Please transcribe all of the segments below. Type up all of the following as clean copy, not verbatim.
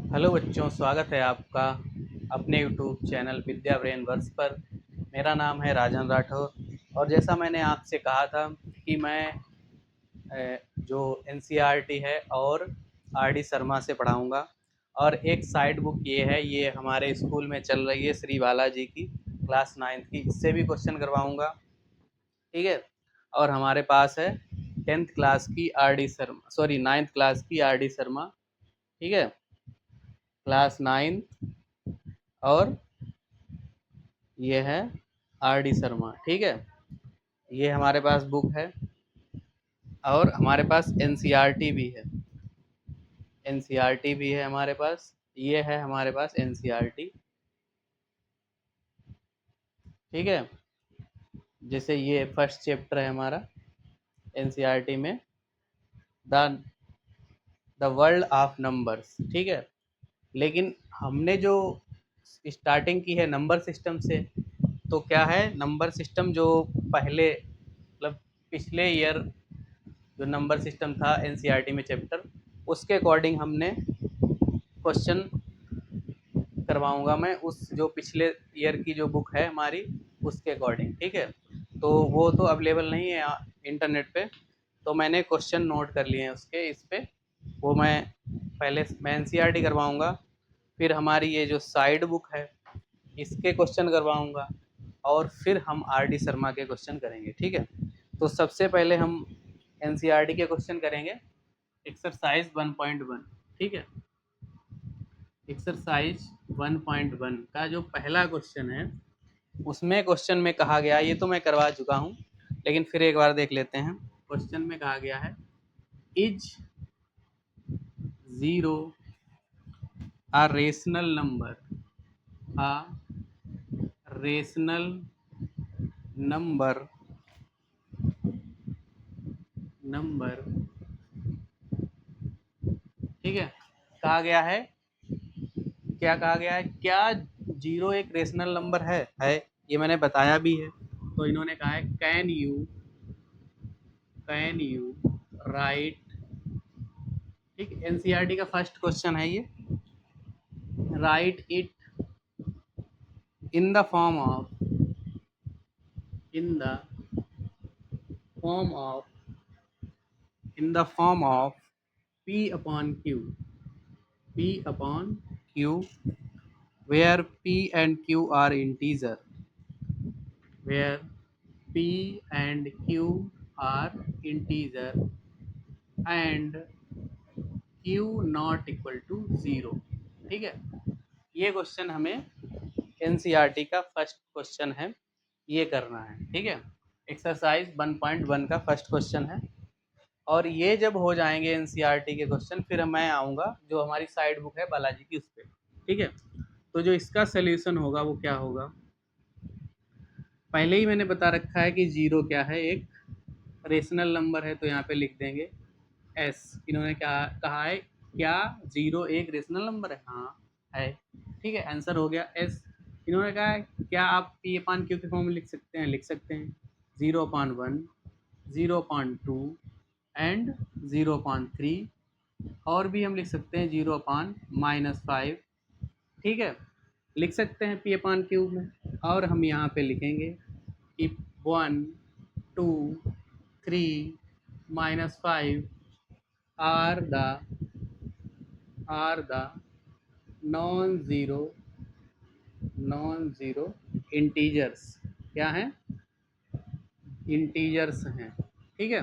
Hello बच्चों, स्वागत है आपका अपने यूट्यूब चैनल विद्या ब्रेन वर्क्स पर। मेरा नाम है राजन राठौर और जैसा मैंने आपसे कहा था कि मैं जो एनसीईआरटी है और आरडी शर्मा से पढ़ाऊँगा। और एक साइड बुक ये हमारे स्कूल में चल रही है श्री बालाजी की, क्लास 9th की, इससे भी क्वेश्चन करवाऊँगा। ठीक है। और हमारे पास है 10th क्लास की RD Sharma, sorry 9th class की आरडी शर्मा। ठीक है, क्लास 9th। और ये है आरडी शर्मा। ठीक है, ये हमारे पास बुक है और हमारे पास एनसीईआरटी भी है। एनसीईआरटी भी है हमारे पास, ये है हमारे पास एनसीईआरटी। ठीक है, जैसे ये फर्स्ट चैप्टर है हमारा एनसीईआरटी में, the the world of numbers. ठीक है, लेकिन हमने जो स्टार्टिंग की है नंबर सिस्टम से, तो क्या है, नंबर सिस्टम जो पहले मतलब पिछले ईयर जो नंबर सिस्टम था एनसीईआरटी में चैप्टर, उसके अकॉर्डिंग हमने क्वेश्चन करवाऊंगा मैं, उस जो पिछले ईयर की जो बुक है हमारी उसके अकॉर्डिंग। ठीक है, तो वो तो अवेलेबल नहीं है इंटरनेट पे, तो मैंने क्वेश्चन नोट कर लिए हैं उसके, इस पे वो मैं एनसीईआरटी करवाऊंगा। फिर हमारी ये जो साइड बुक है इसके क्वेश्चन करवाऊंगा और फिर हम आरडी शर्मा के क्वेश्चन करेंगे। ठीक है, तो सबसे पहले हम एनसीईआरटी के क्वेश्चन करेंगे। एक्सरसाइज 1.1। ठीक है, एक्सरसाइज 1.1 का जो पहला क्वेश्चन है, उसमें क्वेश्चन में कहा गया, ये तो मैं करवा चुका हूँ लेकिन फिर एक बार देख लेते हैं। क्वेश्चन में कहा गया है, is zero a rational number, a rational number. ठीक है, कहा गया है, क्या कहा गया है, क्या जीरो एक रेशनल नंबर है, ये मैंने बताया भी है। तो इन्होंने कहा है, कैन यू राइट। ठीक, एनसीईआरटी का फर्स्ट क्वेश्चन है ये। Right it in the form of in the form of in the form of p upon q where p and q are integer, where p and q are integer and q not equal to 0। ठीक है, ये question हमें NCERT का first question है, ये करना है। ठीक है, एक्सरसाइज 1.1 का फर्स्ट क्वेश्चन है। और ये जब हो जाएंगे एनसीईआरटी के क्वेश्चन, फिर मैं आऊँगा जो हमारी साइड बुक है बालाजी की, उस पर। ठीक है, तो जो इसका सोल्यूशन होगा वो क्या होगा, पहले ही मैंने बता रखा है कि जीरो क्या है, एक रेशनल नंबर है, तो यहाँ पे लिख देंगे एस। इन्होंने क्या कहा है, क्या जीरो एक रेशनल नंबर है, हाँ है। ठीक है, आंसर हो गया एस। इन्होंने कहा है, क्या आप पी अपान क्यू के फॉर्म में लिख सकते हैं 0/1, 0/2 एंड 0/3। और भी हम लिख सकते हैं 0/-5। ठीक है, लिख सकते हैं पी अपान क्यू में। और हम यहाँ पे लिखेंगे कि 1, 2, 3, -5 are the non zero integers. क्या हैं, इंटीजर्स हैं। ठीक है,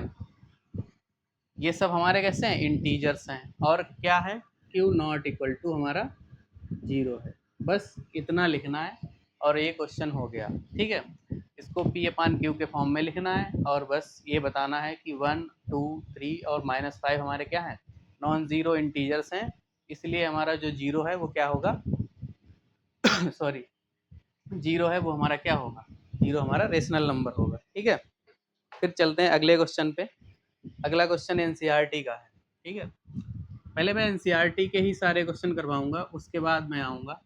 ये सब हमारे कैसे हैं, इंटीजर्स हैं। और क्या है, क्यू नॉट इक्वल टू हमारा 0 है। बस इतना लिखना है और ये क्वेश्चन हो गया। ठीक है, इसको पी अपान क्यू के फॉर्म में लिखना है और बस ये बताना है कि 1, 2, 3 और -5 हमारे क्या हैं, नॉन ज़ीरो इंटीजर्स हैं। इसलिए हमारा जो जीरो है वो क्या होगा सॉरी, जीरो है वो हमारा क्या होगा, जीरो हमारा रेशनल नंबर होगा। ठीक है, फिर चलते हैं अगले क्वेश्चन पे। अगला क्वेश्चन एनसीईआरटी का है। ठीक है, पहले मैं एनसीईआरटी के ही सारे क्वेश्चन करवाऊंगा, उसके बाद मैं आऊँगा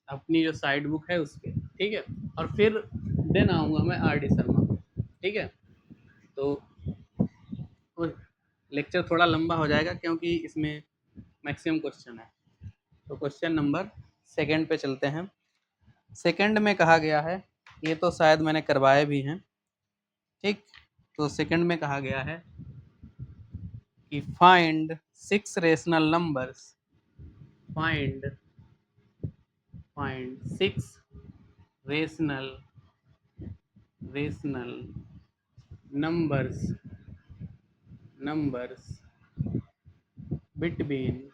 अपनी जो साइड बुक है उस पर। ठीक है, और फिर देन आऊँगा मैं आरडी शर्मा पे। ठीक है, तो लेक्चर थोड़ा लंबा हो जाएगा क्योंकि इसमें मैक्सिमम क्वेश्चन है। तो क्वेश्चन नंबर सेकंड पे चलते हैं। सेकंड में कहा गया है, ये तो शायद मैंने करवाए भी हैं, ठीक। तो सेकंड में कहा गया है कि find 6 rational numbers, find 6 rational numbers between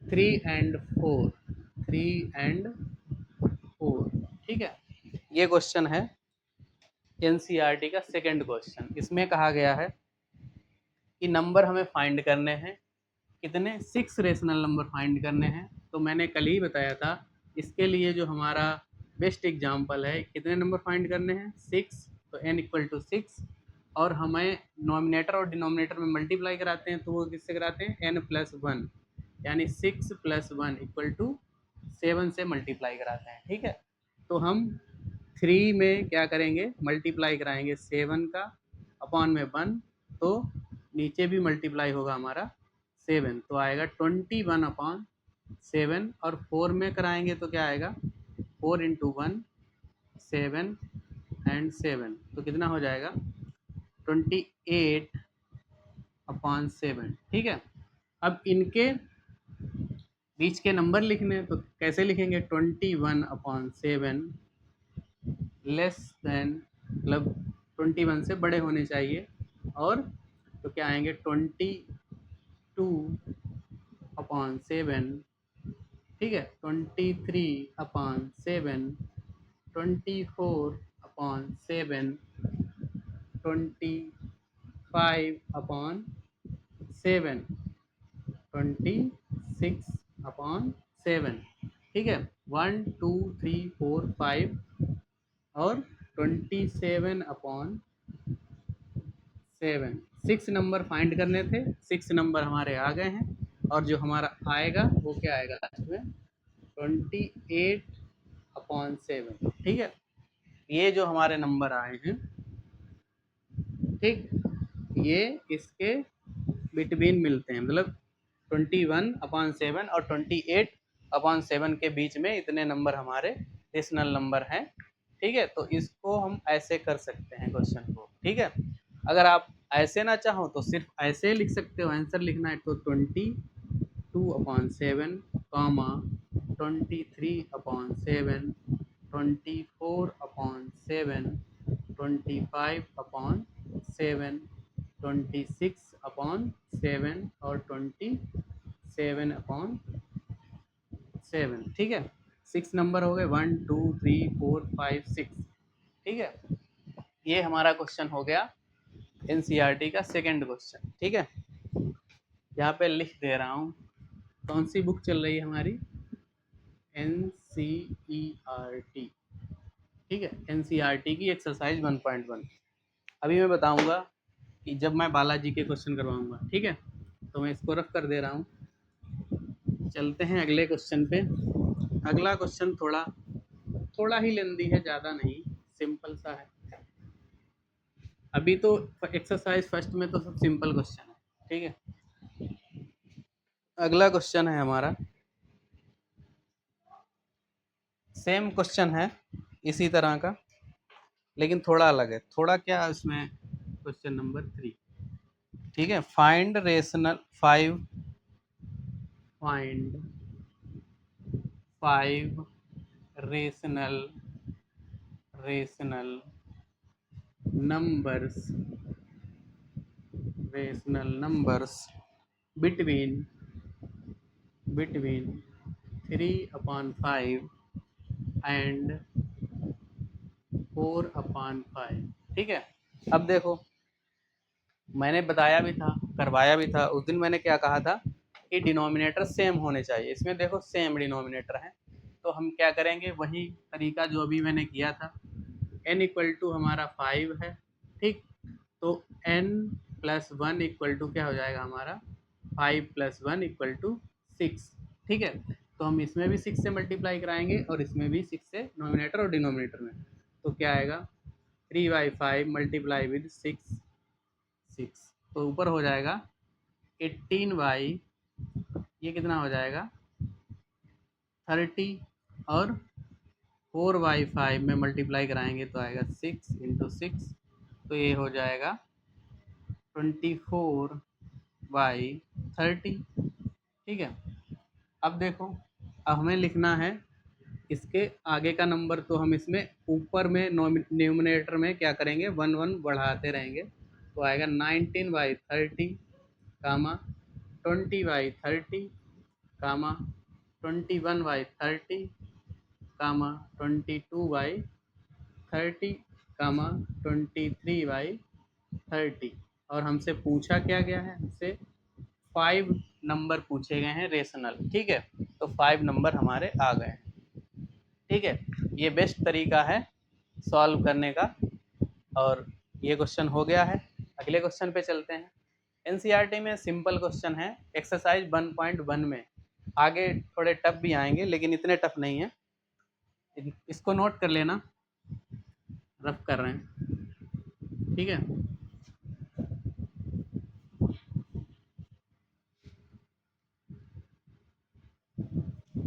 3 and 4, 3 and 4, ठीक है। ये क्वेश्चन है एनसीईआरटी का सेकंड क्वेश्चन। इसमें कहा गया है कि नंबर हमें फाइंड करने हैं, कितने, 6 रेशनल नंबर फाइंड करने हैं। तो मैंने कल ही बताया था, इसके लिए जो हमारा बेस्ट एग्जाम्पल है, कितने नंबर फाइंड करने हैं, 6। तो n = 6, और हमें नॉमिनेटर और डिनोमिनेटर में मल्टीप्लाई कराते हैं, तो वो किससे कराते हैं, n+1, यानी 6 + 1 = 7 से मल्टीप्लाई कराते हैं, ठीक है। तो हम 3 में क्या करेंगे, मल्टीप्लाई कराएंगे 7 का, अपॉन में 1, तो नीचे भी मल्टीप्लाई होगा हमारा 7, तो आएगा 21/7, और 4 में कराएंगे तो क्या आएगा, 4 × 1 7 and 7, तो कितना हो जाएगा 28/7, ठीक है। अब इनके बीच के नंबर लिखने हैं, तो कैसे लिखेंगे, 21/7 लेस देन, मतलब 21 से बड़े होने चाहिए, और तो क्या आएंगे 22/7, ठीक है, 23/7, 24/7, 25/7, 26/7, ठीक है, 1 2 3 4 5 और 27/7। 6 नंबर फाइंड करने थे, 6 नंबर हमारे आ गए हैं, और जो हमारा आएगा वो क्या आएगा लास्ट में, 28/7, ठीक है। ये जो हमारे नंबर आए हैं, ठीक, ये इसके बिटवीन मिलते हैं, मतलब 21/7 और 28/7 के बीच में इतने नंबर हमारे रेशनल नंबर हैं, ठीक है। तो इसको हम ऐसे कर सकते हैं क्वेश्चन को, ठीक है। अगर आप ऐसे ना चाहो तो सिर्फ ऐसे लिख सकते हो, आंसर लिखना है तो 22/7, 23/7, 24/7, 25/7, 26/7 और 27/7, ठीक है। 6 नंबर हो गए, 1 2 3 4 5 6, ठीक है। ये हमारा क्वेश्चन हो गया एनसीईआरटी का सेकंड क्वेश्चन, ठीक है। यहाँ पे लिख दे रहा हूँ, कौन सी बुक चल रही है हमारी, एनसीईआरटी, ठीक है, एनसीईआरटी की एक्सरसाइज 1.1। अभी मैं बताऊंगा कि जब मैं बालाजी के क्वेश्चन करवाऊंगा, ठीक है, तो मैं इसको रफ कर दे रहा हूँ। चलते हैं अगले क्वेश्चन पे। अगला क्वेश्चन थोड़ा ही लेंदी है, ज़्यादा नहीं, सिंपल सा है। अभी तो एक्सरसाइज फर्स्ट में तो सब सिंपल क्वेश्चन है, ठीक है। अगला क्वेश्चन है हमारा, सेम क्वेश्चन है इसी तरह का, लेकिन थोड़ा अलग है। थोड़ा क्या इसमें, क्वेश्चन नंबर 3, ठीक है। Find 5 rational numbers between 3/5 and 4/5, ठीक है। अब देखो, मैंने बताया भी था, करवाया भी था उस दिन, मैंने क्या कहा था कि डिनोमिनेटर सेम होने चाहिए। इसमें देखो सेम डिनोमिनेटर है, तो हम क्या करेंगे, वही तरीका जो अभी मैंने किया था। n = हमारा 5 है, ठीक, तो n+1 = क्या हो जाएगा हमारा, 5 + 1 = 6, ठीक है। तो हम इसमें भी 6 से मल्टीप्लाई कराएंगे, और इसमें भी 6 से, नोमिनेटर और डिनोमिनेटर में, तो क्या आएगा 3/5 × 6, तो ऊपर हो जाएगा 18 ये कितना हो जाएगा 30 और 4/5 में मल्टीप्लाई कराएंगे तो आएगा 6 × 6 तो ये हो जाएगा 24/30। ठीक है। अब देखो, अब हमें लिखना है इसके आगे का नंबर, तो हम इसमें ऊपर में न्यूमरेटर में क्या करेंगे 1 1 बढ़ाते रहेंगे तो आएगा 19/30 कामा 20/30 कामा 21/30 कामा 22/30 कामा 23/30। और हमसे पूछा क्या गया है, हमसे 5 नंबर पूछे गए हैं रेशनल। ठीक है, तो 5 नंबर हमारे आ गए हैं। ठीक है, ये बेस्ट तरीका है सॉल्व करने का। और ये क्वेश्चन हो गया है। अगले क्वेश्चन पे चलते हैं। एनसीईआरटी में सिंपल क्वेश्चन है एक्सरसाइज 1.1 में। आगे थोड़े टफ भी आएंगे लेकिन इतने टफ नहीं है, इसको नोट कर लेना, रफ कर रहे हैं। ठीक है,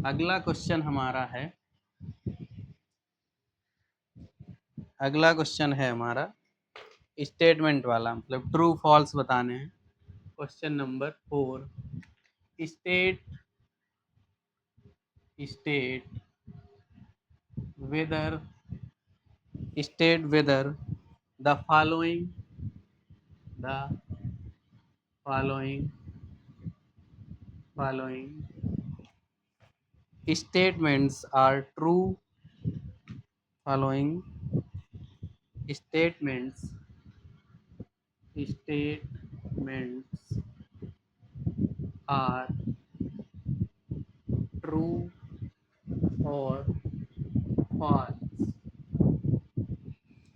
अगला क्वेश्चन हमारा है, अगला क्वेश्चन है हमारा स्टेटमेंट वाला, मतलब ट्रू फॉल्स बताने हैं। Question number 4, state state whether state whether the the following statements are true. Following statements are true or false।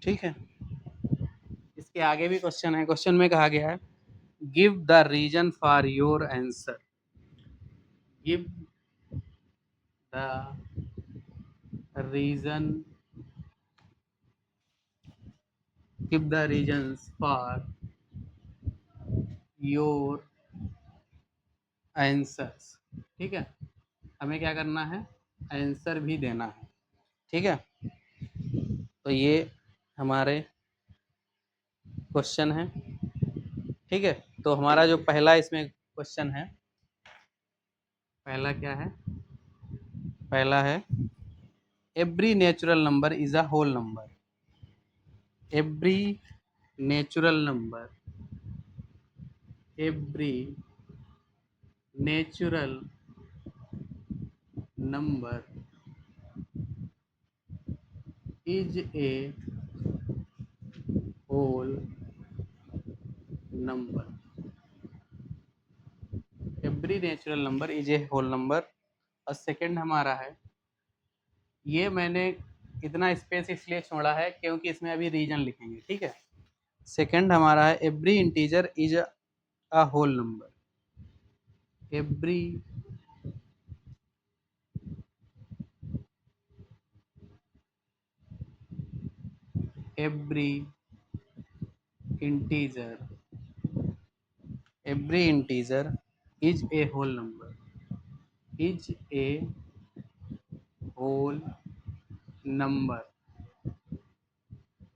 ठीक है, इसके आगे भी क्वेश्चन है। क्वेश्चन में कहा गया है give the reason for your answer. Give the reason give the reasons for your answers. ठीक है, हमें क्या करना है, आंसर भी देना है। ठीक है, तो ये हमारे क्वेश्चन है। ठीक है, तो हमारा जो पहला इसमें क्वेश्चन है, पहला क्या है, पहला है every natural number is a whole number. Every natural number, every natural number is a whole number. Every natural number is a whole number. और सेकंड हमारा है, ये मैंने इतना स्पेस इसलिए छोड़ा है क्योंकि इसमें अभी रीजन लिखेंगे। ठीक है, सेकंड हमारा है every integer is a whole number. Every every integer is a whole number. Is a whole number,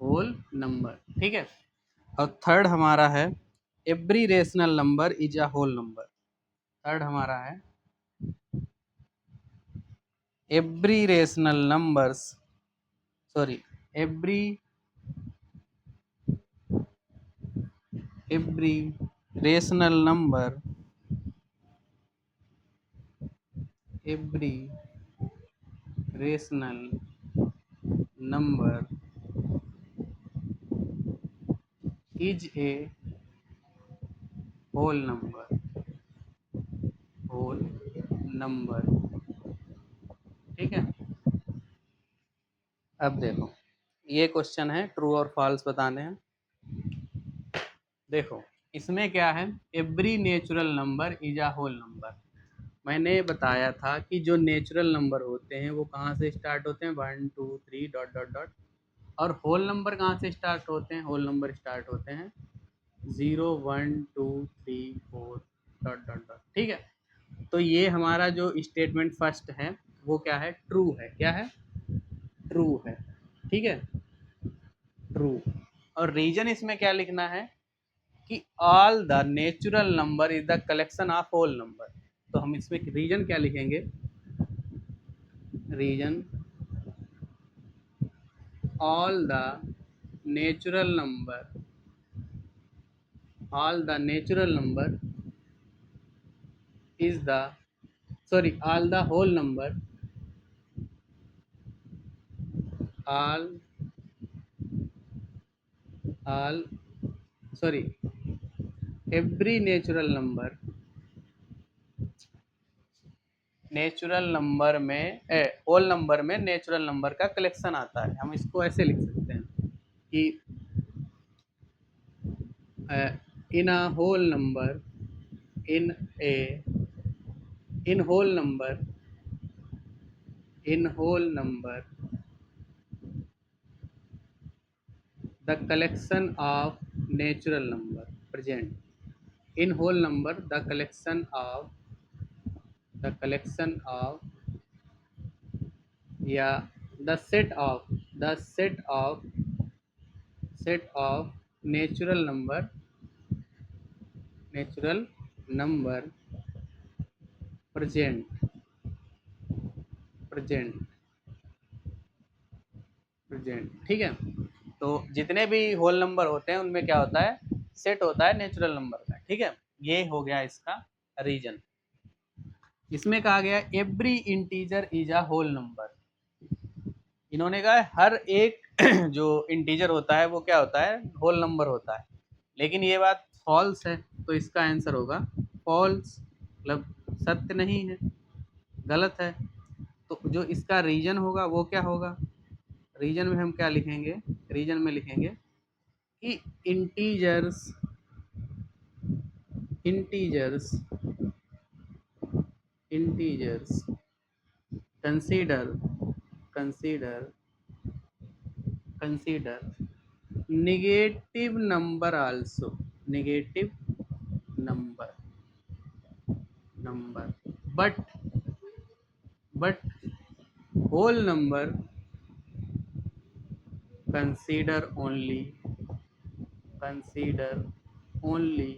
whole number. ठीक है, और थर्ड हमारा है every rational number is a whole number. Third हमारा है every rational numbers, sorry, every rational number, every rational number is a whole number. ठीक है, अब देखो, ये क्वेश्चन है ट्रू और फॉल्स बताने हैं। देखो, इसमें क्या है, every natural number is a whole number. मैंने बताया था कि जो नेचुरल नंबर होते हैं वो कहाँ से स्टार्ट होते हैं, 1 2 3 डॉट डॉट डॉट। और होल नंबर कहाँ से स्टार्ट होते हैं, होल नंबर स्टार्ट होते हैं 0 1 2 3 4 डॉट डॉट डॉट। ठीक है, तो ये हमारा जो स्टेटमेंट फर्स्ट है वो क्या है, ट्रू है। क्या है, ट्रू है। ठीक है, ट्रू। और रीजन इसमें क्या लिखना है कि all the natural number is the collection of whole number. तो हम इसमें रीजन क्या लिखेंगे, reason all the natural number, all the natural number is the, sorry, all the whole number, all all sorry, every natural number, natural number में whole number में natural number का collection आता है। हम इसको ऐसे लिख सकते हैं कि in a whole number, in A in whole number, in whole number the collection of natural number present, in whole number the collection of yeah the set of natural number present present present. ठीक है, तो जितने भी whole number होते हैं उनमें क्या होता है, सेट होता है नेचुरल नंबर का। ठीक है, ये हो गया इसका रीजन। इसमें कहा गया every integer is a whole number. इन्होंने कहा हर एक जो इंटीजर होता है वो क्या होता है, होल नंबर होता है। लेकिन ये बात फॉल्स है, तो इसका आंसर होगा फॉल्स, मतलब सत्य नहीं है, गलत है। तो जो इसका रीजन होगा वो क्या होगा, रीजन में हम क्या लिखेंगे, रीजन में लिखेंगे कि integers integers integers consider consider consider negative number also, negative number number but but whole number consider only consider only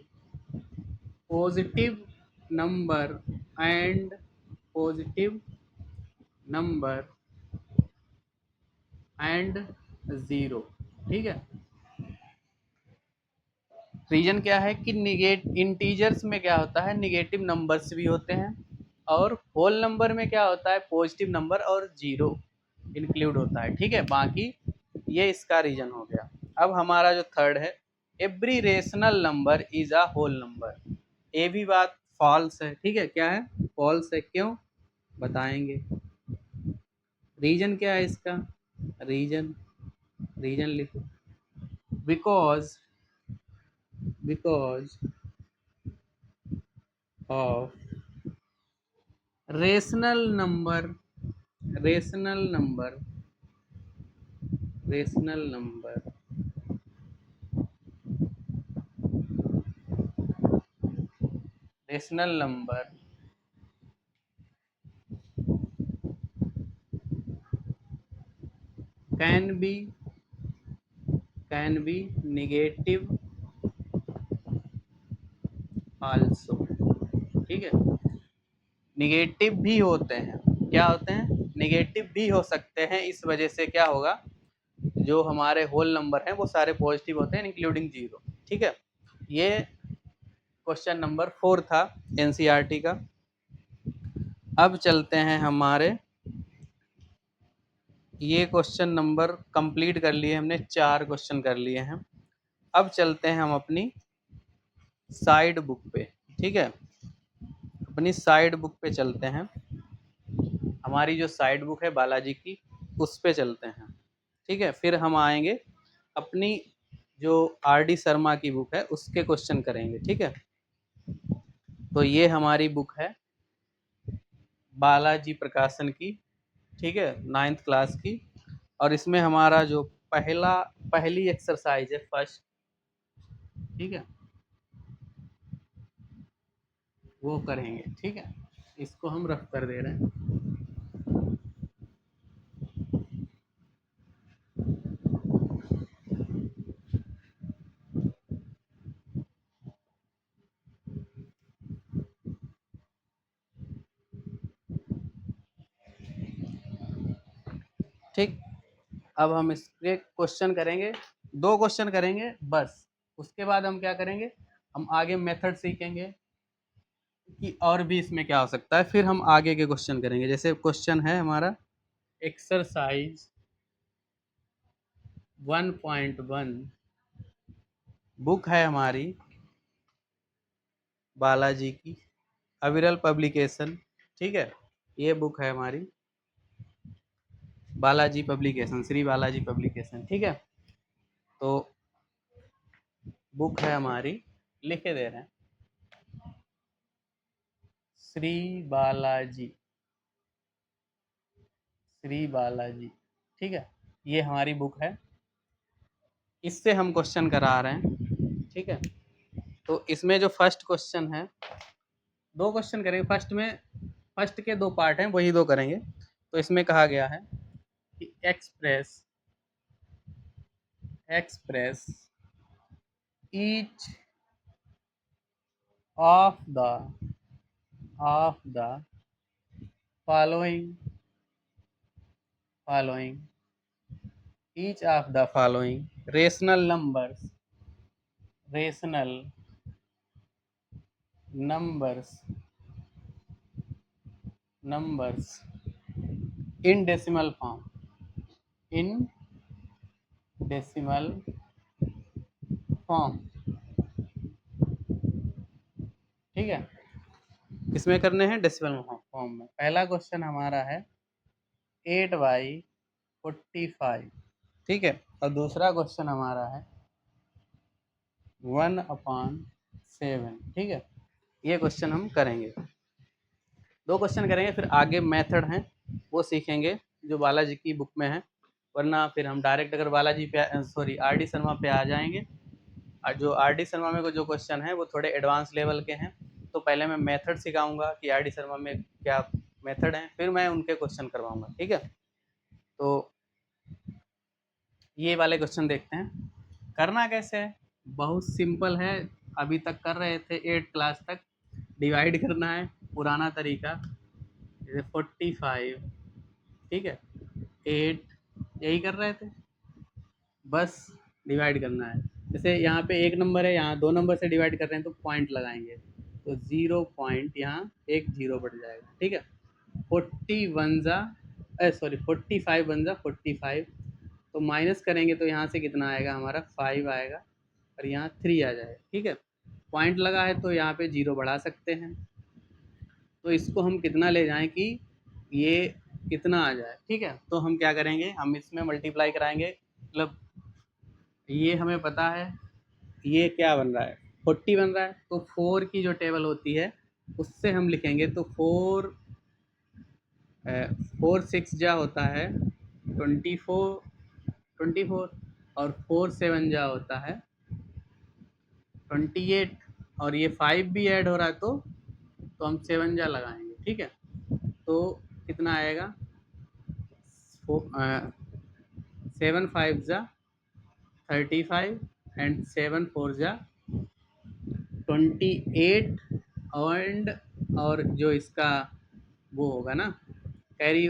positive number and positive number and zero. ठीक है, रीजन क्या है कि निगेट इंटीजर्स में क्या होता है, निगेटिव नंबर्स भी होते हैं, और होल नंबर में क्या होता है, पॉजिटिव नंबर और जीरो इंक्लूड होता है। ठीक है, बाकी ये इसका रीजन हो गया। अब हमारा जो थर्ड है, every rational number is a whole number. ये भी बात फॉल्स है। ठीक है, क्या है, फॉल्स है। क्यों, बताएंगे। रीजन क्या है इसका, रीजन रीजन लिखो, because because of rational number rational number rational number rational number can be negative also. ठीक है, निगेटिव भी होते हैं, क्या होते हैं, निगेटिव भी हो सकते हैं। इस वजह से क्या होगा, जो हमारे होल नंबर हैं वो सारे पॉजिटिव होते हैं इंक्लूडिंग जीरो। ठीक है, ये क्वेश्चन नंबर 4 था एनसीईआरटी का। अब चलते हैं हमारे, ये क्वेश्चन नंबर कंप्लीट कर लिए हमने, 4 क्वेश्चन कर लिए हैं। अब चलते हैं हम अपनी साइड बुक पे। ठीक है, अपनी साइड बुक पे चलते हैं, हमारी जो साइड बुक है बालाजी की, उस पे चलते हैं। ठीक है, फिर हम आएंगे अपनी जो आर डी शर्मा की बुक है उसके क्वेश्चन करेंगे। ठीक है, तो ये हमारी बुक है बालाजी प्रकाशन की। ठीक है, 9th क्लास की। और इसमें हमारा जो पहली एक्सरसाइज है फर्स्ट। ठीक है, वो करेंगे। ठीक है, इसको हम रफ कर दे रहे हैं। ठीक, अब हम इसके क्वेश्चन करेंगे, 2 क्वेश्चन करेंगे बस। उसके बाद हम क्या करेंगे, हम आगे मेथड सीखेंगे कि और भी इसमें क्या हो सकता है, फिर हम आगे के क्वेश्चन करेंगे। जैसे क्वेश्चन है हमारा एक्सरसाइज 1.1, बुक है हमारी बालाजी की, अविरल पब्लिकेशन। ठीक है, ये बुक है हमारी बालाजी पब्लिकेशन, श्री बालाजी पब्लिकेशन। ठीक है, तो बुक है हमारी, लिखे दे रहे हैं श्री बालाजी, श्री बालाजी। ठीक है, ये हमारी बुक है, इससे हम क्वेश्चन करा रहे हैं। ठीक है, तो इसमें जो फर्स्ट क्वेश्चन है, 2 क्वेश्चन करेंगे। फर्स्ट के 2 पार्ट हैं, वही 2 करेंगे। तो इसमें कहा गया है कि express each of the following each of the following rational numbers in decimal form। ठीक है, किसमें करने हैं, डेसिमल फॉर्म में। पहला क्वेश्चन हमारा है 8/45। ठीक है, और दूसरा क्वेश्चन हमारा है 1/7। ठीक है, ये क्वेश्चन हम करेंगे, 2 क्वेश्चन करेंगे, फिर आगे मेथड हैं वो सीखेंगे जो बालाजी की बुक में है। वरना फिर हम डायरेक्ट अगर बालाजी पे सॉरी आर डी शर्मा पे आ जाएंगे, और जो आर डी शर्मा में जो क्वेश्चन है वो थोड़े एडवांस लेवल के हैं। तो पहले मैं मेथड सिखाऊंगा कि आर डी शर्मा में क्या मेथड है, फिर मैं उनके क्वेश्चन करवाऊंगा। ठीक है, तो ये वाले क्वेश्चन देखते हैं। करना कैसे है, बहुत सिंपल है। अभी तक कर रहे थे 8 क्लास तक, डिवाइड करना है पुराना तरीका। जैसे 45, ठीक है, 8, यही कर रहे थे, बस डिवाइड करना है। जैसे यहाँ पे 1 नंबर है, यहाँ 2 नंबर से डिवाइड कर रहे हैं तो पॉइंट लगाएंगे, तो 0 पॉइंट, यहाँ एक 0 बढ़ जाएगा। ठीक है, 45 वन जा 45, तो माइनस करेंगे तो यहाँ से कितना आएगा हमारा 5 आएगा, और यहाँ 3 आ जाएगा। ठीक है, पॉइंट लगा है तो यहाँ पे 0 बढ़ा सकते हैं। तो इसको हम कितना ले जाएं कि ये कितना आ जाए। ठीक है, तो हम क्या करेंगे, हम इसमें मल्टीप्लाई कराएंगे। मतलब ये हमें पता है ये क्या बन रहा है, 40 बन रहा है, तो 4 की जो टेबल होती है उससे हम लिखेंगे। तो 4 6 जा होता है 24, और 4 7 जा होता है 28, और ये 5 भी ऐड हो रहा है तो हम 7 जा लगाएंगे। ठीक है, तो कितना आएगा, 7 5 जा 35, एंड 7 4 जा 28, एंड और जो इसका वो होगा ना, कैरी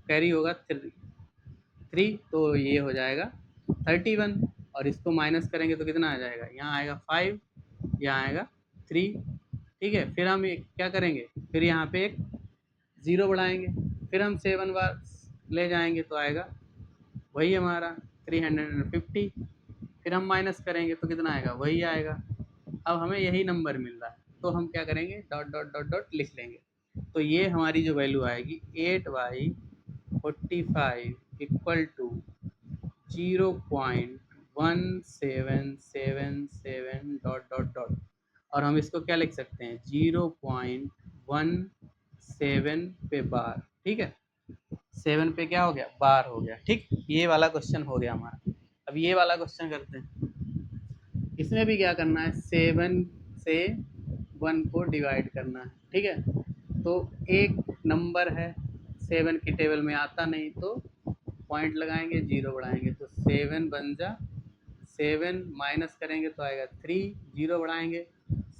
कैरी होगा 3, तो ये हो जाएगा 31, और इसको माइनस करेंगे तो कितना आ जाएगा, यहाँ आएगा 5, यहाँ आएगा 3। ठीक है, फिर हम क्या करेंगे, फिर यहाँ पे एक 0 बढ़ाएंगे, फिर हम 7 बार ले जाएंगे तो आएगा वही हमारा 350, फिर हम माइनस करेंगे तो कितना आएगा, वही आएगा। अब हमें यही नंबर मिल रहा है, तो हम क्या करेंगे, डॉट डॉट डॉट डॉट लिख लेंगे। तो ये हमारी जो वैल्यू आएगी 8/45 equal to 0.1777 dot dot dot, और हम इसको क्या लिख सकते हैं, 0.17 पे बार। ठीक है, 7 पे क्या हो गया, बार हो गया। ठीक, ये वाला क्वेश्चन हो गया हमारा। अब ये वाला क्वेश्चन करते हैं, इसमें भी क्या करना है, 7 से 1 को डिवाइड करना है, ठीक है। तो एक नंबर है 7 की टेबल में आता नहीं, तो पॉइंट लगाएंगे, 0 बढ़ाएंगे, तो 7 बन जा 7 माइनस करेंगे तो आएगा 3, 0 बढ़ाएंगे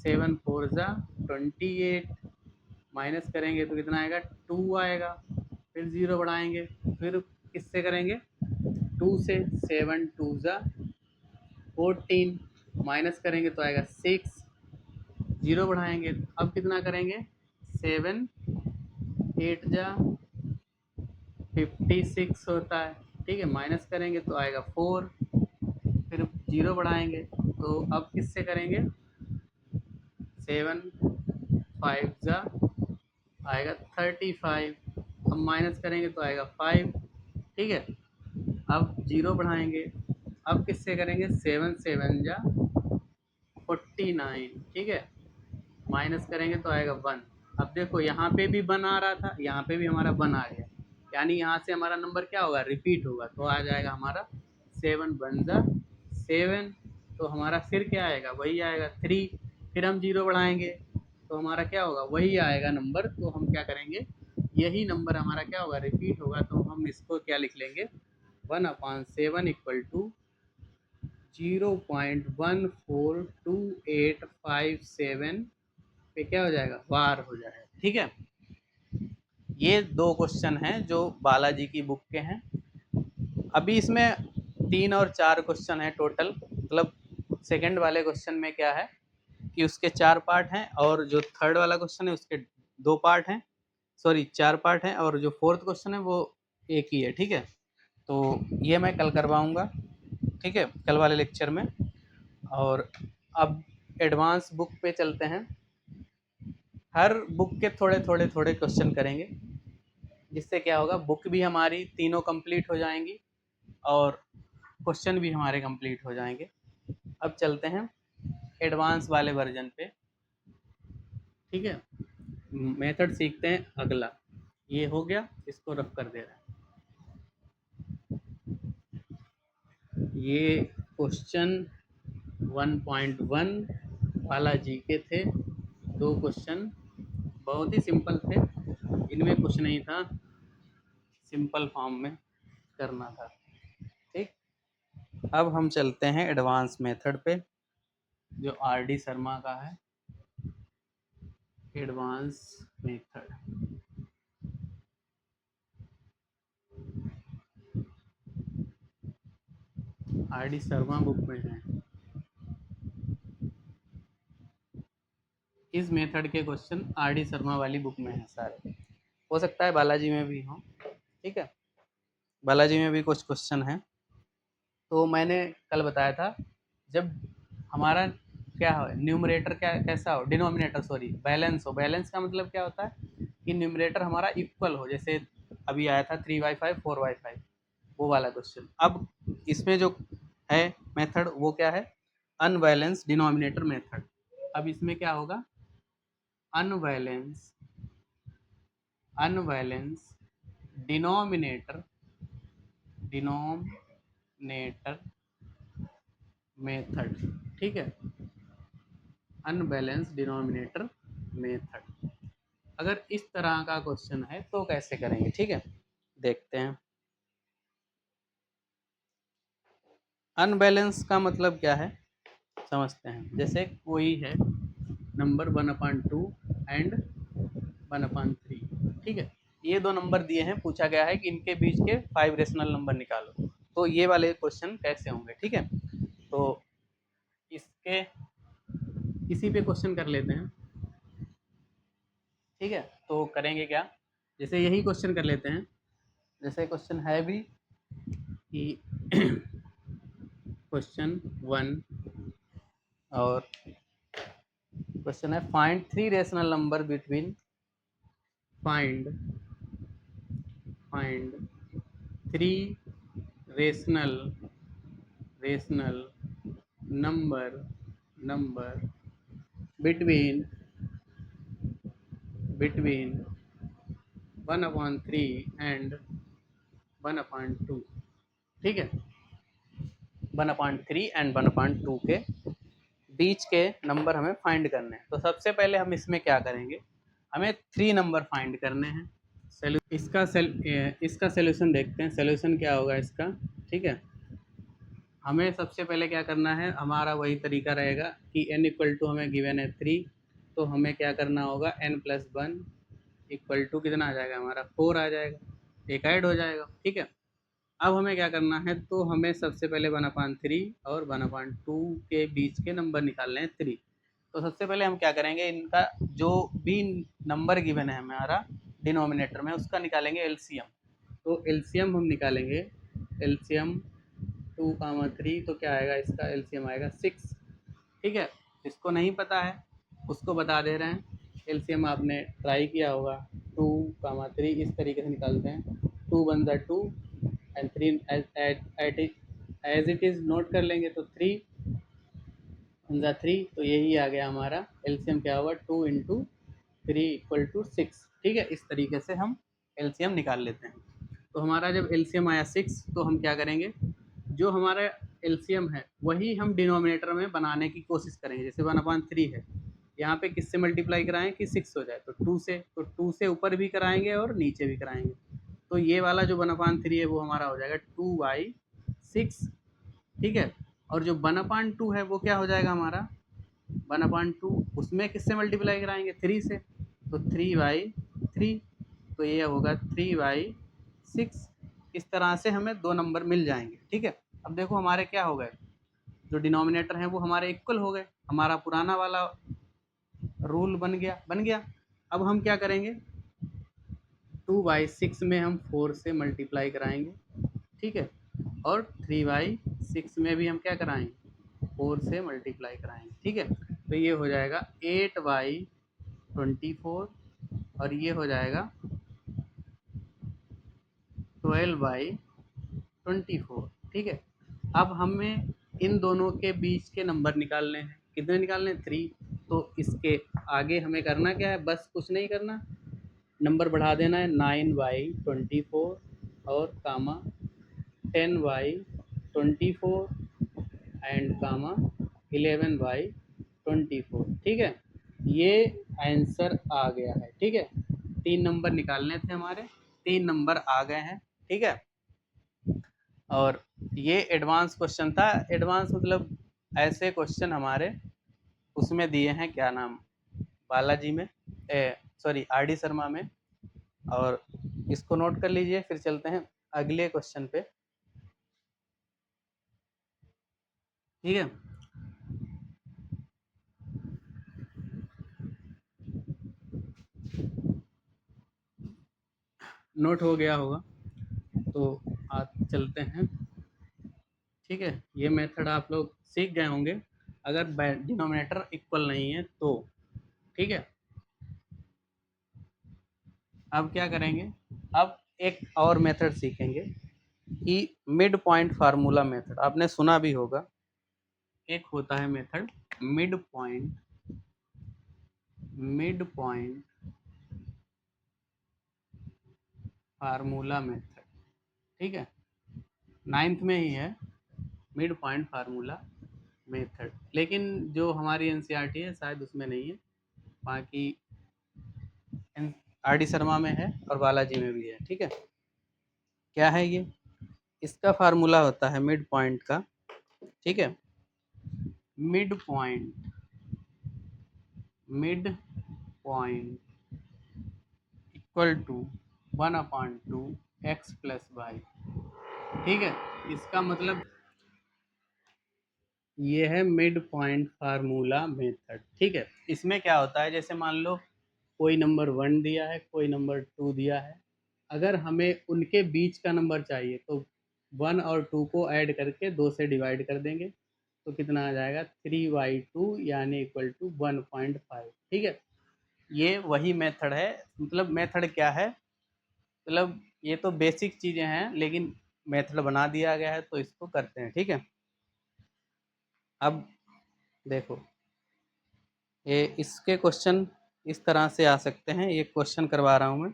7 4 जा 28, माइनस करेंगे तो कितना आएगा 2 आएगा, फिर 0 बढ़ाएंगे, फिर किससे करेंगे 2 से, 7 2 जा 14, माइनस करेंगे तो आएगा 6, 0 बढ़ाएंगे, अब कितना करेंगे 7 8 जा 56 होता है, ठीक है, माइनस करेंगे तो आएगा 4, फिर 0 बढ़ाएंगे, तो अब किससे करेंगे 7 5 जा आएगा 35, अब माइनस करेंगे तो आएगा 5, ठीक है। अब 0 बढ़ाएंगे, अब किससे करेंगे 7 7 जा 49, ठीक है, माइनस करेंगे तो आएगा 1। अब देखो यहाँ पे भी 1 आ रहा था, यहाँ पे भी हमारा 1 आ गया, यानी यहाँ से हमारा नंबर क्या होगा रिपीट होगा, तो आ जाएगा हमारा 7 1 जा 7, तो हमारा फिर क्या आएगा वही आएगा 3, फिर हम 0 बढ़ाएंगे तो हमारा क्या होगा वही आएगा नंबर, तो हम क्या करेंगे यही नंबर हमारा क्या होगा रिपीट होगा, तो हम इसको क्या लिख लेंगे 1/7 इक्वल टू 0.142857 पे क्या हो जाएगा बार हो जाएगा, ठीक है। ये 2 क्वेश्चन हैं जो बालाजी की बुक के हैं। अभी इसमें 3 और 4 क्वेश्चन है टोटल, मतलब सेकंड वाले क्वेश्चन में क्या है कि उसके 4 पार्ट हैं, और जो थर्ड वाला क्वेश्चन है उसके 2 पार्ट हैं, सॉरी 4 पार्ट हैं, और जो फोर्थ क्वेश्चन है वो एक ही है, ठीक है। तो ये मैं कल करवाऊँगा, ठीक है, कल वाले लेक्चर में। और अब एडवांस बुक पे चलते हैं, हर बुक के थोड़े थोड़े थोड़े क्वेश्चन करेंगे, जिससे क्या होगा बुक भी हमारी तीनों कंप्लीट हो जाएंगी और क्वेश्चन भी हमारे कंप्लीट हो जाएंगे। अब चलते हैं एडवांस वाले वर्जन पे, ठीक है। मेथड सीखते हैं अगला, ये हो गया, इसको रफ कर दे रहे हैं। ये क्वेश्चन 1.1 बालाजी के थे, 2 क्वेश्चन बहुत ही सिंपल थे, इनमें कुछ नहीं था, सिंपल फॉर्म में करना था, ठीक। अब हम चलते हैं एडवांस मेथड पे, जो आर.डी. शर्मा का है, advance method. RD. Sharma book में है, इस मेथड के क्वेश्चन आर.डी. शर्मा वाली बुक में है सारे, हो सकता है बालाजी में भी हो, ठीक है, बालाजी में भी कुछ क्वेश्चन हैं। तो मैंने कल बताया था जब हमारा क्या हो न्यूमरेटर क्या कैसा हो डिनोमिनेटर सॉरी बैलेंस हो, बैलेंस का मतलब क्या होता है कि न्यूमरेटर हमारा इक्वल हो, जैसे अभी आया था 3/5 4/5, वो वाला क्वेश्चन। अब इसमें जो है मेथड वो क्या है अनबैलेंस डिनोमिनेटर मेथड। अब इसमें क्या होगा unbalance unbalance denominator denominator method, ठीक है, अनबैलेंस डिनोमिनेटर मेथड। अगर इस तरह का क्वेश्चन है तो कैसे करेंगे, ठीक है, देखते हैं। अनबैलेंस का मतलब क्या है समझते हैं। जैसे कोई है नंबर 1/2 एंड 1/3, ठीक है, ये 2 नंबर दिए हैं, पूछा गया है कि इनके बीच के 5 रेशनल नंबर निकालो, तो ये वाले क्वेश्चन कैसे होंगे, ठीक है। तो इसके इसी पे क्वेश्चन कर लेते हैं, ठीक है। तो करेंगे क्या, जैसे यही क्वेश्चन कर लेते हैं, जैसे क्वेश्चन है भी कि क्वेश्चन 1 और क्वेश्चन है find 3 rational number between find find 3 rational rational number between 1/3 and 1/2, ठीक है, 1/3 एंड 1/2 के बीच के नंबर हमें फाइंड करने हैं। तो सबसे पहले हम इसमें क्या करेंगे, हमें 3 नंबर फाइंड करने हैं। इसका सोल्यूशन देखते हैं, सोल्यूशन क्या होगा इसका। ठीक है, हमें सबसे पहले क्या करना है, हमारा वही तरीका रहेगा कि n इक्वल टू हमें गिवन है 3, तो हमें क्या करना होगा n+1 इक्वल टू कितना आ जाएगा हमारा 4 आ जाएगा, एक ऐड हो जाएगा। ठीक है, अब हमें क्या करना है, तो हमें सबसे पहले 1/3 और 1/2 के बीच के नंबर निकालने हैं 3। तो सबसे पहले हम क्या करेंगे, इनका जो भी नंबर गिवन है हमारा डिनोमिनेटर में उसका निकालेंगे एलसीएम। तो एलसीएम हम निकालेंगे, एलसीएम 2, 3, तो क्या आएगा इसका एलसीएम आएगा 6। ठीक है, जिसको नहीं पता है उसको बता दे रहे हैं, एलसीएम आपने ट्राई किया होगा। 2, 3 इस तरीके से निकालते हैं, 2 वन ज़ा 2 and 3 as it is note कर लेंगे, तो 3 वन ज़ा 3, तो यही आ गया हमारा एलसीएम क्या होगा 2 × 3 = 6। ठीक है, इस तरीके से हम एलसीएम निकाल लेते हैं। तो हमारा जब एलसीएम आया 6, तो हम क्या करेंगे, जो हमारा एलसीएम है वही हम डिनोमिनेटर में बनाने की कोशिश करेंगे। जैसे 1/3 है, यहाँ पे किससे मल्टीप्लाई कराएं कि 6 हो जाए, तो 2 से, तो 2 से ऊपर भी कराएंगे और नीचे भी कराएंगे। तो ये वाला जो 1/3 है वो हमारा हो जाएगा 2/6। ठीक है, और जो 1/2 है वो क्या हो जाएगा हमारा 1/2, उसमें किससे मल्टीप्लाई कराएंगे 3 से, तो 3/3, तो ये होगा 3/6। इस तरह से हमें 2 नंबर मिल जाएंगे। ठीक है, अब देखो हमारे क्या हो गए, जो डिनोमिनेटर हैं वो हमारे इक्वल हो गए, हमारा पुराना वाला रूल बन गया। अब हम क्या करेंगे, 2/6 में हम 4 से मल्टीप्लाई कराएंगे। ठीक है, और 3/6 में भी हम क्या कराएंगे 4 से मल्टीप्लाई कराएंगे। ठीक है, तो ये हो जाएगा 8/24 और ये हो जाएगा 12/24। ठीक है, अब हमें इन दोनों के बीच के नंबर निकालने हैं, कितने निकालने हैं 3। तो इसके आगे हमें करना क्या है, बस कुछ नहीं करना, नंबर बढ़ा देना है 9/24 और कामा 10/24 एंड कामा 11/24। ठीक है, ये आंसर आ गया है। ठीक है, 3 नंबर निकालने थे हमारे, 3 नंबर आ गए हैं। ठीक है, और ये एडवांस क्वेश्चन था। एडवांस मतलब ऐसे क्वेश्चन हमारे उसमें दिए हैं, क्या नाम, बालाजी में, सॉरी आर डी शर्मा में। और इसको नोट कर लीजिए, फिर चलते हैं अगले क्वेश्चन पे। ठीक है, नोट हो गया होगा तो आज चलते हैं। ठीक है, ये मेथड आप लोग सीख गए होंगे अगर डिनोमिनेटर इक्वल नहीं है तो। ठीक है, अब क्या करेंगे, अब एक और मेथड सीखेंगे कि मिड पॉइंट फार्मूला मेथड, आपने सुना भी होगा। एक होता है method mid point formula method. ठीक है, 9th में ही है मिड पॉइंट फार्मूला मेथड, लेकिन जो हमारी एनसीईआरटी है शायद उसमें नहीं है, बाकी आर डी शर्मा में है और बालाजी में भी है। ठीक है, क्या है ये, इसका फार्मूला होता है मिड पॉइंट का। ठीक है, mid point equal to 1/2 x + y। ठीक है, इसका मतलब ये है मिड पॉइंट फार्मूला मेथड। ठीक है, इसमें क्या होता है, जैसे मान लो कोई नंबर 1 दिया है, कोई नंबर 2 दिया है, अगर हमें उनके बीच का नंबर चाहिए तो 1 और 2 को ऐड करके 2 से डिवाइड कर देंगे, तो कितना आ जाएगा 3/2 यानी इक्वल टू 1.5। ठीक है, ये वही मेथड है। मतलब मेथड क्या है, मतलब ये तो बेसिक चीज़ें हैं, लेकिन मेथड बना दिया गया है तो इसको करते हैं। ठीक है, अब देखो ये इसके क्वेश्चन इस तरह से आ सकते हैं। ये क्वेश्चन करवा रहा हूँ मैं,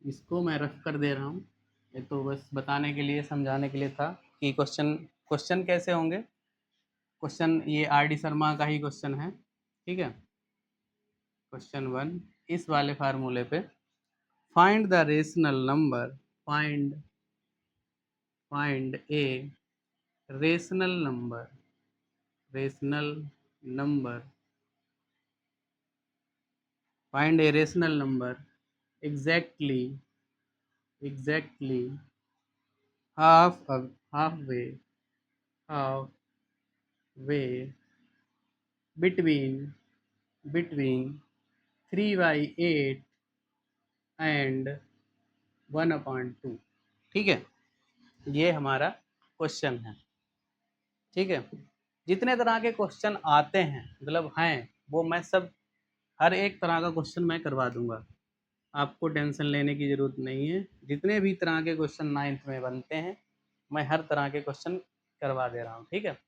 इसको मैं रख कर दे रहा हूँ। ये तो बस बताने के लिए, समझाने के लिए था कि क्वेश्चन कैसे होंगे। क्वेश्चन ये आर डी शर्मा का ही क्वेश्चन है, ठीक है। क्वेश्चन 1, इस वाले फार्मूले पे find the rational number, find A rational number, find a rational number exactly half halfway between 3/8 and 1/2। ठीक है, ये हमारा क्वेश्चन है, ठीक है। जितने तरह के क्वेश्चन आते हैं, मतलब हैं, वो मैं सब हर एक तरह का क्वेश्चन मैं करवा दूंगा, आपको टेंशन लेने की ज़रूरत नहीं है। जितने भी तरह के क्वेश्चन 9th में बनते हैं, मैं हर तरह के क्वेश्चन करवा दे रहा हूँ, ठीक है।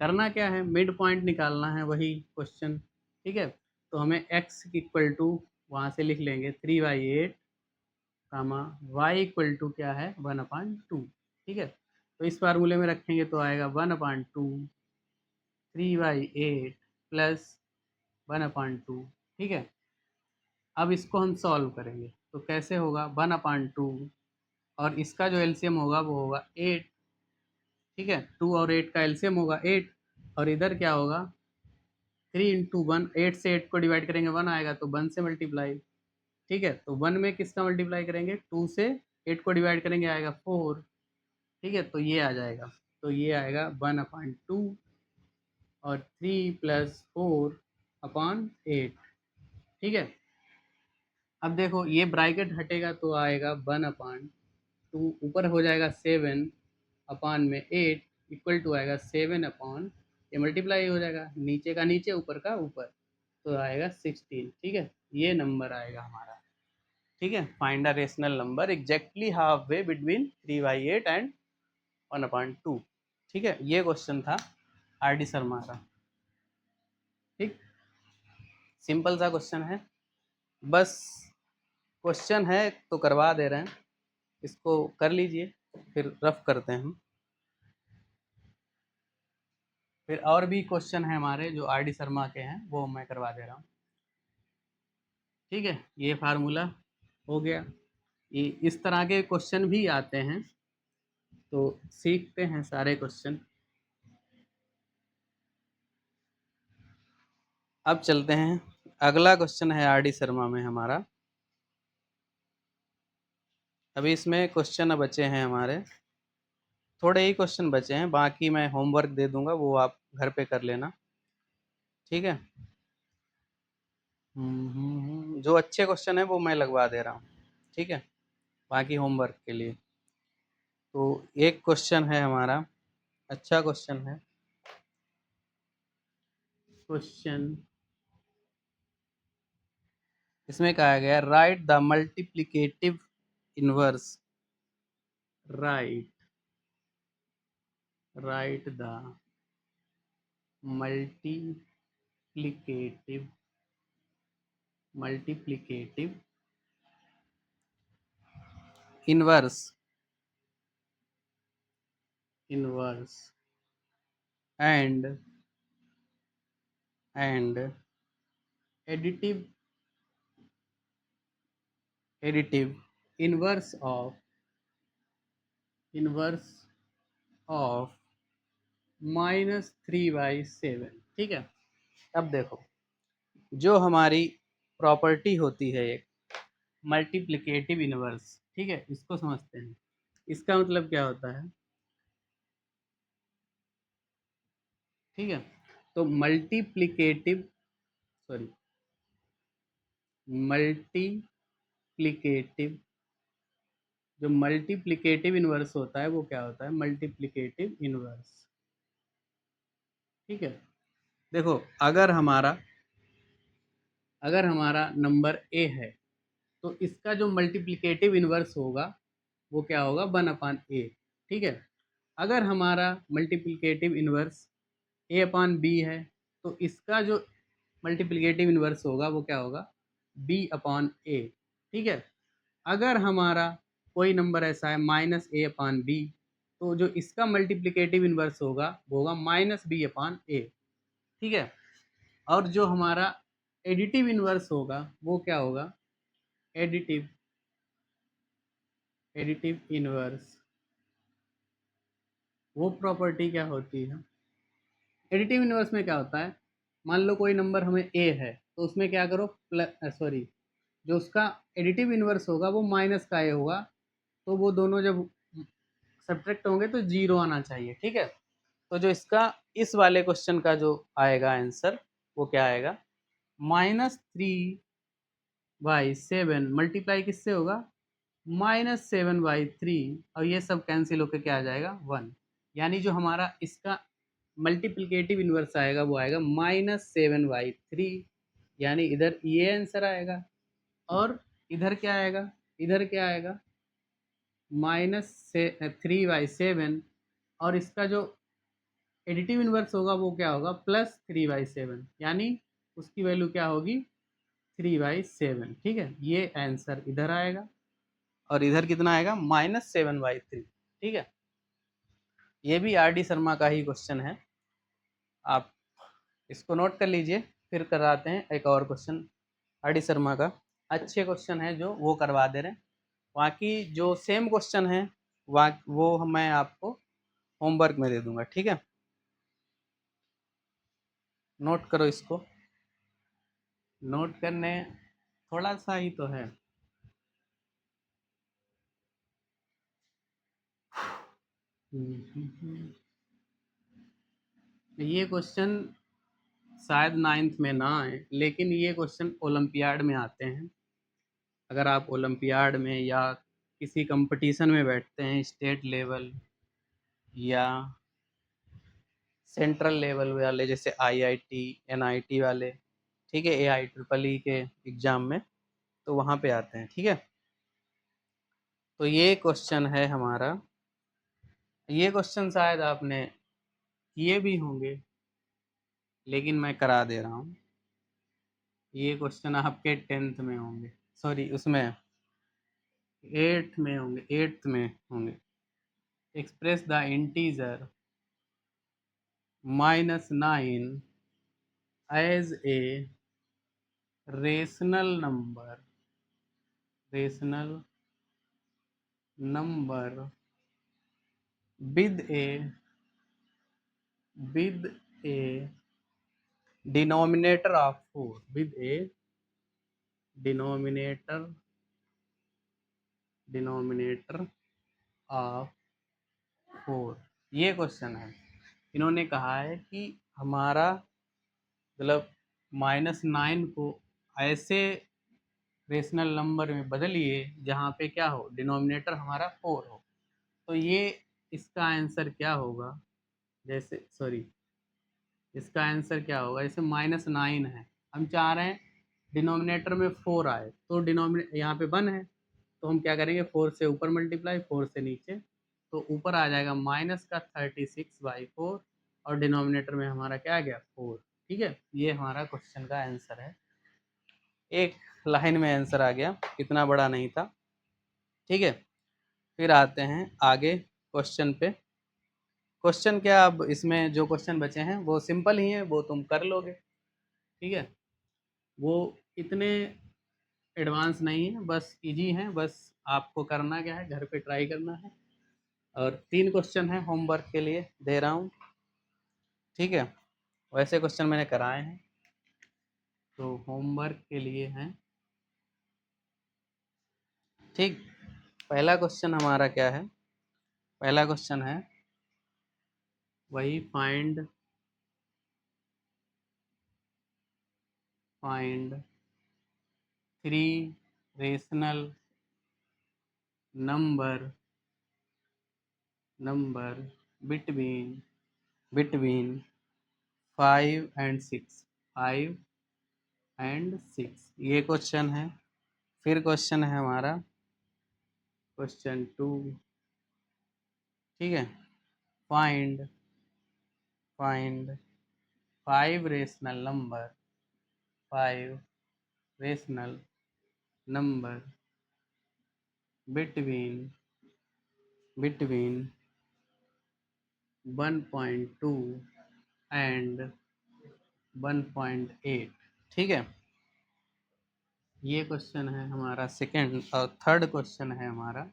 करना क्या है, मिड पॉइंट निकालना है, वही क्वेश्चन, ठीक है। तो हमें x इक्वल टू वहाँ से लिख लेंगे 3/8 कामा y इक्वल टू क्या है 1/2, ठीक है। तो इस फार्मूले में रखेंगे तो आएगा 1/2 3/8 प्लस 1/2, ठीक है। अब इसको हम सॉल्व करेंगे तो कैसे होगा, 1/2 और इसका जो एलसीएम होगा वो होगा 8, ठीक है। 2 और 8 का एलसीएम होगा 8, और इधर क्या होगा 3 इंटू 1, 8 से 8 को डिवाइड करेंगे 1 आएगा, तो 1 से मल्टीप्लाई, ठीक है। तो 1 में किसका मल्टीप्लाई करेंगे, 2 से 8 को डिवाइड करेंगे आएगा 4, ठीक है। तो ये आ जाएगा, तो ये आएगा 1/2 और 3 प्लस 4/8, ठीक है। अब देखो ये ब्रैकेट हटेगा तो आएगा 1/2, ऊपर हो जाएगा 7 अपान में 8 इक्वल टू आएगा 7 अपॉन, ये मल्टीप्लाई हो जाएगा, नीचे का नीचे ऊपर का ऊपर, तो आएगा 16, ठीक है। ये नंबर आएगा हमारा, ठीक है। Find a rational number exactly half way between 3/8 and 1/2, ठीक है। ये क्वेश्चन था आर डी शर्मा का, ठीक, सिंपल सा क्वेश्चन है, बस क्वेश्चन है तो करवा दे रहे हैं, इसको कर लीजिए, फिर रफ करते हैं हम। फिर और भी क्वेश्चन है हमारे जो आर डी शर्मा के हैं, वो मैं करवा दे रहा हूँ, ठीक है। ये फार्मूला हो गया, ये इस तरह के क्वेश्चन भी आते हैं, तो सीखते हैं सारे क्वेश्चन। अब चलते हैं, अगला क्वेश्चन है आर डी शर्मा में हमारा। अभी इसमें क्वेश्चन बचे हैं हमारे, थोड़े ही क्वेश्चन बचे हैं, बाकी मैं होमवर्क दे दूंगा, वो आप घर पे कर लेना, ठीक है। जो अच्छे क्वेश्चन है वो मैं लगवा दे रहा हूँ, ठीक है, बाकी होमवर्क के लिए। तो एक क्वेश्चन है हमारा, अच्छा क्वेश्चन है, क्वेश्चन इसमें कहा गया right the multiplicative inverse, right the multiplicative inverse and additive inverse of -3/7, ठीक है। अब देखो, जो हमारी प्रॉपर्टी होती है एक मल्टीप्लिकेटिव इनवर्स, ठीक है, इसको समझते हैं। इसका मतलब क्या होता है, ठीक है। तो मल्टीप्लिकेटिव जो मल्टीप्लिकेटिव इनवर्स होता है वो क्या होता है, मल्टीप्लिकेटिव इनवर्स, ठीक है। देखो अगर हमारा नंबर ए है, तो इसका जो मल्टीप्लिकेटिव इनवर्स होगा वो क्या होगा 1/a, ठीक है। अगर हमारा मल्टीप्लिकेटिव इनवर्स a/b है, तो इसका जो मल्टीप्लिकेटिव इनवर्स होगा वो क्या होगा b/a, ठीक है। अगर हमारा कोई नंबर ऐसा है -a/b, तो जो इसका मल्टीप्लिकेटिव इन्वर्स होगा वो होगा -b/a, ठीक है। और जो हमारा एडिटिव इन्वर्स होगा वो क्या होगा, एडिटिव इन्वर्स, वो प्रॉपर्टी क्या होती है, एडिटिव इन्वर्स में क्या होता है, मान लो कोई नंबर हमें ए है तो उसमें क्या करो, सॉरी, जो उसका एडिटिव इन्वर्स होगा वो माइनस का ए होगा, तो वो दोनों जब सब्ट्रैक्ट होंगे तो जीरो आना चाहिए, ठीक है। तो जो इसका इस वाले क्वेश्चन का जो आएगा आंसर वो क्या आएगा, -3/7 मल्टीप्लाई किससे होगा, -7/3, और ये सब कैंसिल होकर क्या आ जाएगा 1, यानी जो हमारा इसका मल्टीप्लिकेटिव इन्वर्स आएगा वो आएगा -7/3, यानी इधर ये आंसर आएगा, और इधर क्या आएगा, इधर क्या आएगा -3/7, और इसका जो एडिटिव इन्वर्स होगा वो क्या होगा +3/7, यानी उसकी वैल्यू क्या होगी 3/7, ठीक है। ये आंसर इधर आएगा, और इधर कितना आएगा -7/3, ठीक है। ये भी आर डी शर्मा का ही क्वेश्चन है, आप इसको नोट कर लीजिए। फिर कराते हैं एक और क्वेश्चन आर डी शर्मा का, अच्छे क्वेश्चन है जो वो करवा दे रहे हैं, बाकी जो सेम क्वेश्चन है वो मैं आपको होमवर्क में दे दूंगा, ठीक है। नोट करो इसको, नोट करने थोड़ा सा ही तो है। ये क्वेश्चन शायद 9th में ना आए, लेकिन ये क्वेश्चन ओलंपियाड में आते हैं। अगर आप ओलंपियाड में या किसी कंपटीशन में बैठते हैं, स्टेट लेवल या सेंट्रल लेवल वाले, जैसे आईआईटी एनआईटी वाले, ठीक है, AIEEE के एग्ज़ाम में, तो वहाँ पे आते हैं, ठीक है। तो ये क्वेश्चन है हमारा, ये क्वेश्चन शायद आपने किए भी होंगे, लेकिन मैं करा दे रहा हूँ। ये क्वेश्चन आपके 10th में होंगे, सॉरी उसमें 8th में होंगे, 8th में होंगे। Express the integer -9 as a rational number with a denominator of 4, with a denominator of 4। ये क्वेश्चन है, इन्होंने कहा है कि हमारा मतलब -9 को ऐसे रेशनल नंबर में बदलिए जहाँ पे क्या हो, डिनोमिनेटर हमारा 4 हो। तो ये इसका आंसर क्या होगा, जैसे सॉरी, इसका आंसर क्या होगा, जैसे -9 है, हम चाह रहे हैं डिनोमिनेटर में 4 आए, तो डिनोमिनेटर यहाँ पे 1 है, तो हम क्या करेंगे 4 से ऊपर मल्टीप्लाई, 4 से नीचे, तो ऊपर आ जाएगा -36/4, और डिनोमिनेटर में हमारा क्या आ गया 4, ठीक है। ये हमारा क्वेश्चन का आंसर है, एक लाइन में आंसर आ गया, इतना बड़ा नहीं था, ठीक है। फिर आते हैं आगे क्वेश्चन पे। क्वेश्चन क्या, अब इसमें जो क्वेश्चन बचे हैं वो सिंपल ही हैं, वो तुम कर लोगे, ठीक है। वो इतने एडवांस नहीं है, बस इजी हैं, बस आपको करना क्या है, घर पे ट्राई करना है। और 3 क्वेश्चन है होमवर्क के लिए दे रहा हूँ, ठीक है। वैसे क्वेश्चन मैंने कराए हैं, तो होमवर्क के लिए हैं, ठीक। पहला क्वेश्चन हमारा क्या है, पहला क्वेश्चन है वही find find 3 rational number between 5 and 6, ये क्वेश्चन है। फिर क्वेश्चन है हमारा क्वेश्चन 2, ठीक है, find find 5 rational number between 1.2 and 1.8। ठीक है, ये क्वेश्चन है हमारा सेकंड। और थर्ड क्वेश्चन है हमारा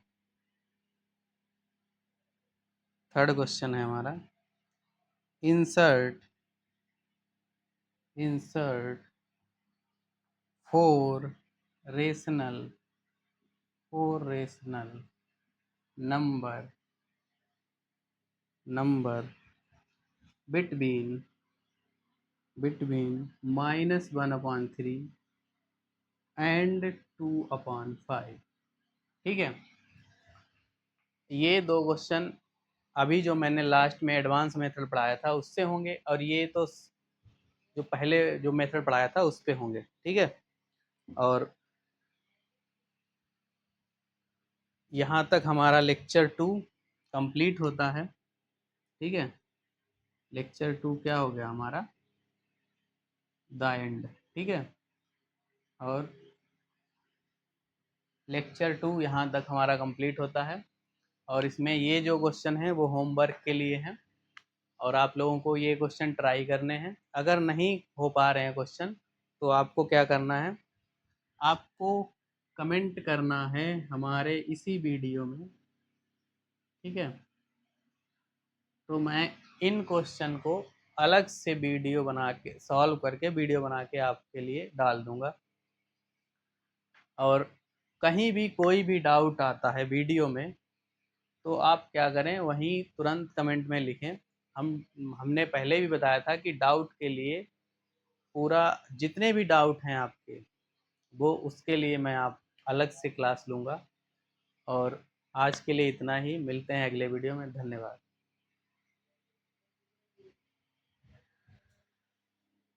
insert four rational number between -1/3 and 2/5। ठीक है, ये दो क्वेश्चन अभी जो मैंने लास्ट में एडवांस मेथड पढ़ाया था उससे होंगे, और ये तो जो पहले जो मेथड पढ़ाया था उस पे होंगे। ठीक है, और यहाँ तक हमारा लेक्चर 2 कंप्लीट होता है। ठीक है, लेक्चर 2 क्या हो गया हमारा, द एंड। ठीक है, और लेक्चर 2 यहाँ तक हमारा कंप्लीट होता है। और इसमें ये जो क्वेश्चन है वो होमवर्क के लिए हैं, और आप लोगों को ये क्वेश्चन ट्राई करने हैं। अगर नहीं हो पा रहे हैं क्वेश्चन, तो आपको क्या करना है, आपको कमेंट करना है हमारे इसी वीडियो में। ठीक है, तो मैं इन क्वेश्चन को अलग से वीडियो बना के सॉल्व करके वीडियो बना के आपके लिए डाल दूंगा। और कहीं भी कोई भी डाउट आता है वीडियो में, तो आप क्या करें, वहीं तुरंत कमेंट में लिखें। हमने पहले भी बताया था कि डाउट के लिए पूरा जितने भी डाउट हैं आपके, वो उसके लिए मैं आप अलग से क्लास लूँगा। और आज के लिए इतना ही, मिलते हैं अगले वीडियो में। धन्यवाद।